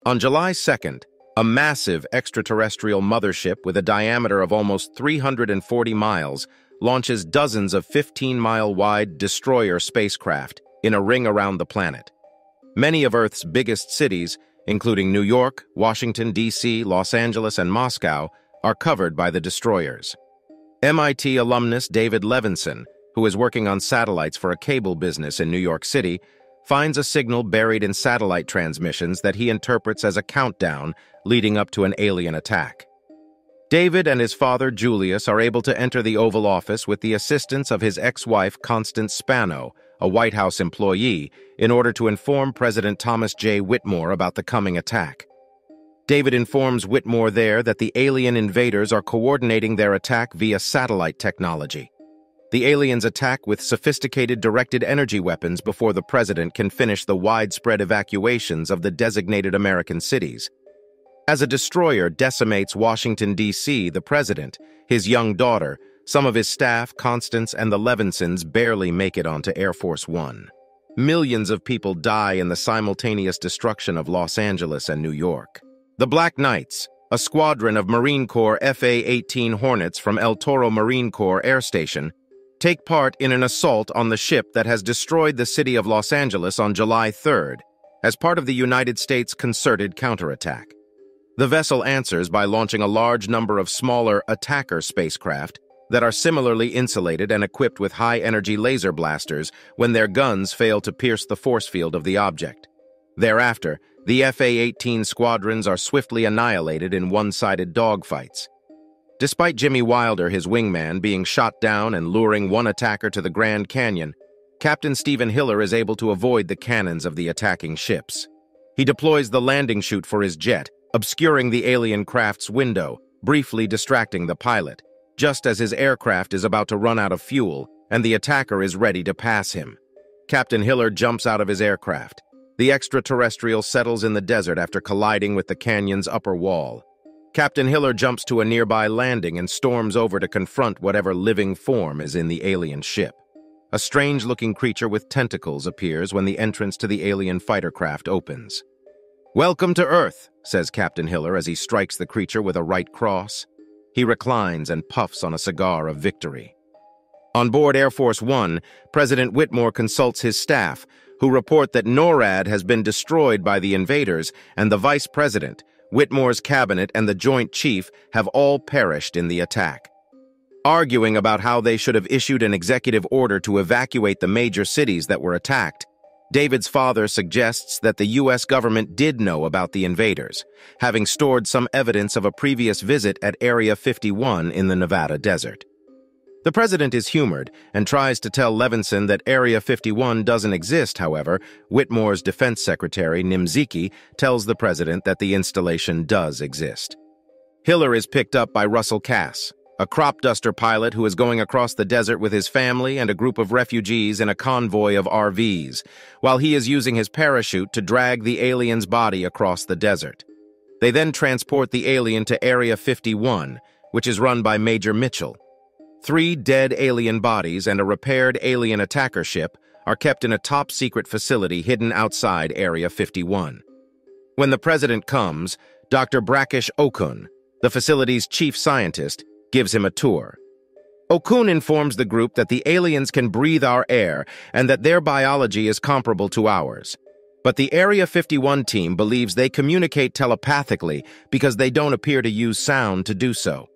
On July 2nd, a massive extraterrestrial mothership with a diameter of almost 340 miles launches dozens of 15-mile-wide destroyer spacecraft in a ring around the planet. Many of Earth's biggest cities, including New York, Washington, D.C., Los Angeles, and Moscow, are covered by the destroyers. MIT alumnus David Levinson, who is working on satellites for a cable business in New York City, finds a signal buried in satellite transmissions that he interprets as a countdown leading up to an alien attack. David and his father, Julius, are able to enter the Oval Office with the assistance of his ex-wife, Constance Spano, a White House employee, in order to inform President Thomas J. Whitmore about the coming attack. David informs Whitmore there that the alien invaders are coordinating their attack via satellite technology. The aliens attack with sophisticated directed energy weapons before the president can finish the widespread evacuations of the designated American cities. As a destroyer decimates Washington, D.C., the president, his young daughter, some of his staff, Constance, and the Levinsons barely make it onto Air Force One. Millions of people die in the simultaneous destruction of Los Angeles and New York. The Black Knights, a squadron of Marine Corps FA-18 Hornets from El Toro Marine Corps Air Station, take part in an assault on the ship that has destroyed the city of Los Angeles on July 3rd, as part of the United States' concerted counterattack. The vessel answers by launching a large number of smaller attacker spacecraft that are similarly insulated and equipped with high-energy laser blasters when their guns fail to pierce the force field of the object. Thereafter, the FA-18 squadrons are swiftly annihilated in one-sided dogfights. Despite Jimmy Wilder, his wingman, being shot down and luring one attacker to the Grand Canyon, Captain Stephen Hiller is able to avoid the cannons of the attacking ships. He deploys the landing chute for his jet, obscuring the alien craft's window, briefly distracting the pilot, just as his aircraft is about to run out of fuel and the attacker is ready to pass him. Captain Hiller jumps out of his aircraft. The extraterrestrial settles in the desert after colliding with the canyon's upper wall. Captain Hiller jumps to a nearby landing and storms over to confront whatever living form is in the alien ship. A strange-looking creature with tentacles appears when the entrance to the alien fighter craft opens. "Welcome to Earth," says Captain Hiller as he strikes the creature with a right cross. He reclines and puffs on a cigar of victory. On board Air Force One, President Whitmore consults his staff, who report that NORAD has been destroyed by the invaders, and the Vice President, Whitmore's cabinet, and the Joint Chief have all perished in the attack. Arguing about how they should have issued an executive order to evacuate the major cities that were attacked, David's father suggests that the U.S. government did know about the invaders, having stored some evidence of a previous visit at Area 51 in the Nevada desert. The president is humored and tries to tell Levinson that Area 51 doesn't exist. However, Whitmore's defense secretary, Nimziki, tells the president that the installation does exist. Hiller is picked up by Russell Cass, a crop duster pilot who is going across the desert with his family and a group of refugees in a convoy of RVs, while he is using his parachute to drag the alien's body across the desert. They then transport the alien to Area 51, which is run by Major Mitchell. 3 dead alien bodies and a repaired alien attacker ship are kept in a top-secret facility hidden outside Area 51. When the president comes, Dr. Brakish Okun, the facility's chief scientist, gives him a tour. Okun informs the group that the aliens can breathe our air and that their biology is comparable to ours. But the Area 51 team believes they communicate telepathically because they don't appear to use sound to do so.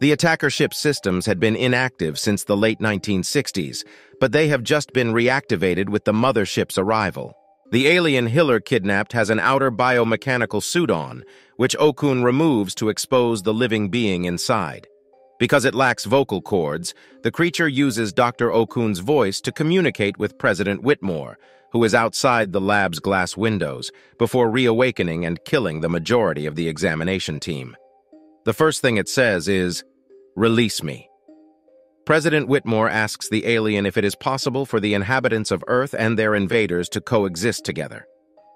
The attacker ship's systems had been inactive since the late 1960s, but they have just been reactivated with the mothership's arrival. The alien Hiller kidnapped has an outer biomechanical suit on, which Okun removes to expose the living being inside. Because it lacks vocal cords, the creature uses Dr. Okun's voice to communicate with President Whitmore, who is outside the lab's glass windows, before reawakening and killing the majority of the examination team. The first thing it says is, "Release me." President Whitmore asks the alien if it is possible for the inhabitants of Earth and their invaders to coexist together.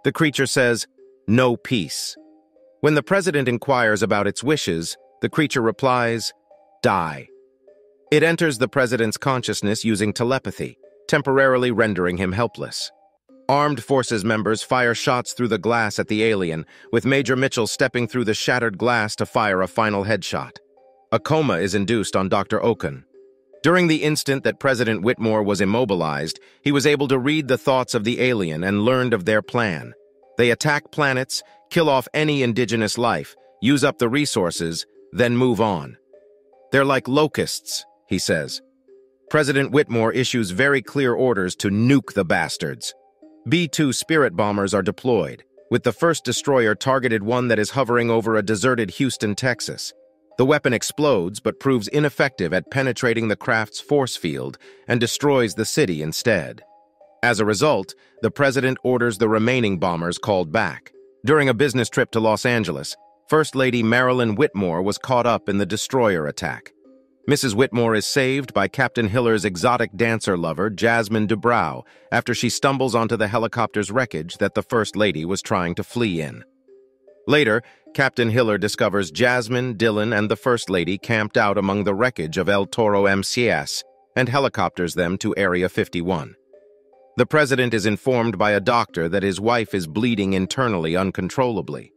The creature says, "No peace." When the president inquires about its wishes, the creature replies, "Die." It enters the president's consciousness using telepathy, temporarily rendering him helpless. Armed forces members fire shots through the glass at the alien, with Major Mitchell stepping through the shattered glass to fire a final headshot. A coma is induced on Dr. Okun. During the instant that President Whitmore was immobilized, he was able to read the thoughts of the alien and learned of their plan. They attack planets, kill off any indigenous life, use up the resources, then move on. They're like locusts, he says. President Whitmore issues very clear orders to nuke the bastards. B-2 Spirit bombers are deployed, with the first destroyer targeted one that is hovering over a deserted Houston, Texas. The weapon explodes but proves ineffective at penetrating the craft's force field and destroys the city instead. As a result, the president orders the remaining bombers called back. During a business trip to Los Angeles, First Lady Marilyn Whitmore was caught up in the destroyer attack. Mrs. Whitmore is saved by Captain Hiller's exotic dancer lover, Jasmine Dubrow, after she stumbles onto the helicopter's wreckage that the First Lady was trying to flee in. Later, Captain Hiller discovers Jasmine, Dylan, and the First Lady camped out among the wreckage of El Toro MCS and helicopters them to Area 51. The president is informed by a doctor that his wife is bleeding internally uncontrollably.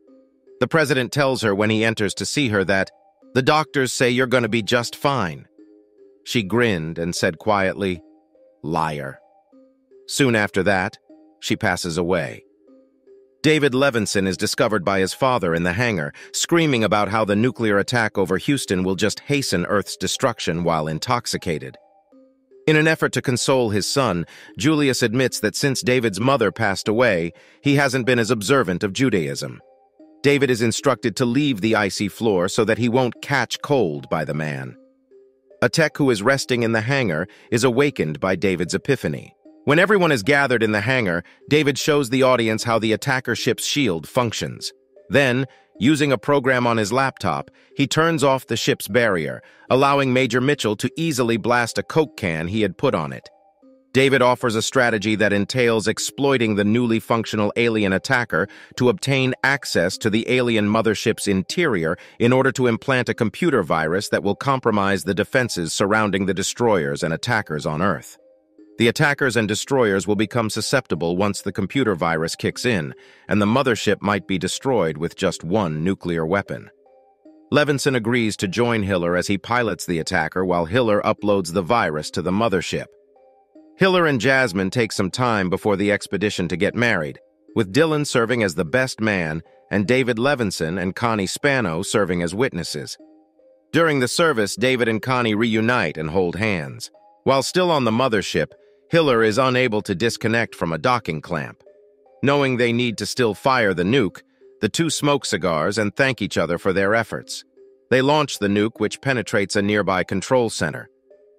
The president tells her when he enters to see her that, "The doctors say you're going to be just fine." She grinned and said quietly, "Liar." Soon after that, she passes away. David Levinson is discovered by his father in the hangar, screaming about how the nuclear attack over Houston will just hasten Earth's destruction while intoxicated. In an effort to console his son, Julius admits that since David's mother passed away, he hasn't been as observant of Judaism. David is instructed to leave the icy floor so that he won't catch cold by the man. A tech who is resting in the hangar is awakened by David's epiphany. When everyone is gathered in the hangar, David shows the audience how the attacker ship's shield functions. Then, using a program on his laptop, he turns off the ship's barrier, allowing Major Mitchell to easily blast a Coke can he had put on it. David offers a strategy that entails exploiting the newly functional alien attacker to obtain access to the alien mothership's interior in order to implant a computer virus that will compromise the defenses surrounding the destroyers and attackers on Earth. The attackers and destroyers will become susceptible once the computer virus kicks in, and the mothership might be destroyed with just one nuclear weapon. Levinson agrees to join Hiller as he pilots the attacker while Hiller uploads the virus to the mothership. Hiller and Jasmine take some time before the expedition to get married, with Dylan serving as the best man and David Levinson and Connie Spano serving as witnesses. During the service, David and Connie reunite and hold hands. While still on the mothership, Hiller is unable to disconnect from a docking clamp. Knowing they need to still fire the nuke, the two smoke cigars and thank each other for their efforts. They launch the nuke, which penetrates a nearby control center.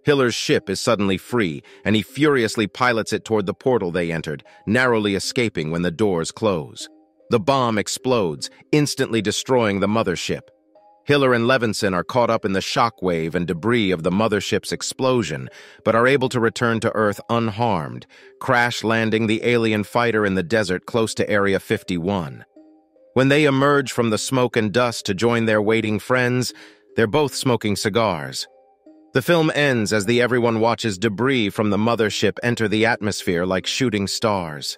Hiller's ship is suddenly free, and he furiously pilots it toward the portal they entered, narrowly escaping when the doors close. The bomb explodes, instantly destroying the mothership. Hiller and Levinson are caught up in the shockwave and debris of the mothership's explosion, but are able to return to Earth unharmed, crash-landing the alien fighter in the desert close to Area 51. When they emerge from the smoke and dust to join their waiting friends, they're both smoking cigars. The film ends as everyone watches debris from the mothership enter the atmosphere like shooting stars.